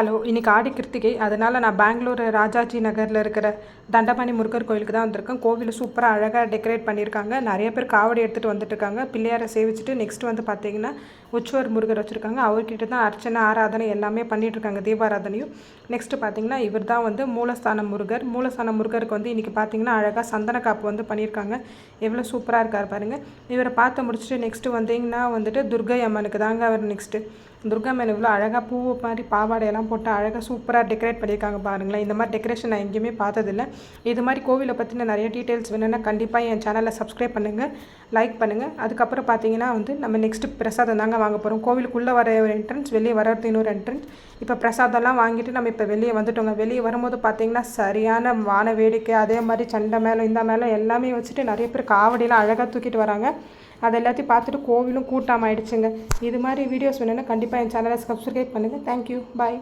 Hello, இன்னைக்கு ஆடி கிருத்திகை. அதனால் நான் பெங்களூர் ராஜாஜி நகரில் இருக்கிற தண்டபாணி முருகர் கோயிலுக்கு தான் வந்திருக்கேன். கோவில் சூப்பராக அழகாக டெக்கரேட் பண்ணியிருக்காங்க. நிறைய பேர் காவடி எடுத்துகிட்டு வந்துட்டுருக்காங்க. பிள்ளையாரை சேவிச்சுட்டு நெக்ஸ்ட் வந்து பார்த்தீங்கன்னா உற்சவர் முருகர் வச்சுருக்காங்க. அவர்கிட்ட தான் அர்ச்சனை ஆராதனை எல்லாமே பண்ணிகிட்ருக்காங்க, தீபாராதனையும். நெக்ஸ்ட்டு பார்த்தீங்கன்னா இவர் தான் வந்து மூலஸ்தான முருகர். மூலஸ்தான முருகருக்கு வந்து இன்றைக்கி பார்த்தீங்கன்னா அழகாக சந்தன காப்பு வந்து பண்ணியிருக்காங்க. எவ்வளோ சூப்பராக இருக்கார் பாருங்கள். இவரை பார்த்து முடிச்சுட்டு நெக்ஸ்ட்டு வந்தீங்கன்னா வந்துட்டு துர்கை அம்மனுக்கு தாங்க அவர் நெக்ஸ்ட்டு. துர்கா அம்மன் இவ்வளோ அழகாக பூ மாதிரி பாவாடையெல்லாம் போட்டு அழகாக சூப்பராக டெக்கரேட் பண்ணியிருக்காங்க பாருங்களேன். இந்த மாதிரி டெக்கரேஷன் நான் எங்கேயுமே பார்த்ததில்ல. இது மாதிரி கோவிலை பற்றின நிறைய டீட்டெயில்ஸ் வேணும்னா கண்டிப்பாக என் சேனலை சப்ஸ்கிரைப் பண்ணுங்கள், லைக் பண்ணுங்கள். அதுக்கப்புறம் பார்த்தீங்கன்னா வந்து நம்ம நெக்ஸ்ட்டு பிரசாதம் தாங்க வாங்க போகிறோம். கோவிலுக்குள்ளே வர ஒரு என்ட்ரன்ஸ், வெளியே வரது இன்னொரு என்ட்ரன்ஸ். இப்போ பிரசாதம்லாம் வாங்கிட்டு நம்ம இப்போ வெளியே வந்துட்டோங்க. வெளியே வரும்போது பார்த்தீங்கன்னா சரியான வான வேடிக்கை, அதே மாதிரி சண்டை மேலே இந்த மேலே எல்லாமே வச்சுட்டு நிறைய பேர் காவடியெலாம் அழகாக தூக்கிட்டு வராங்க. அது எல்லாத்தையும் பார்த்துட்டு கோவிலும் கூட்டமாயிடுச்சுங்க. இது மாதிரி வீடியோஸ் வேணும்னா கண்டிப்பாக என் சேனலை சப்ஸ்கிரைப் பண்ணுங்கள். தேங்க்யூ, பாய்.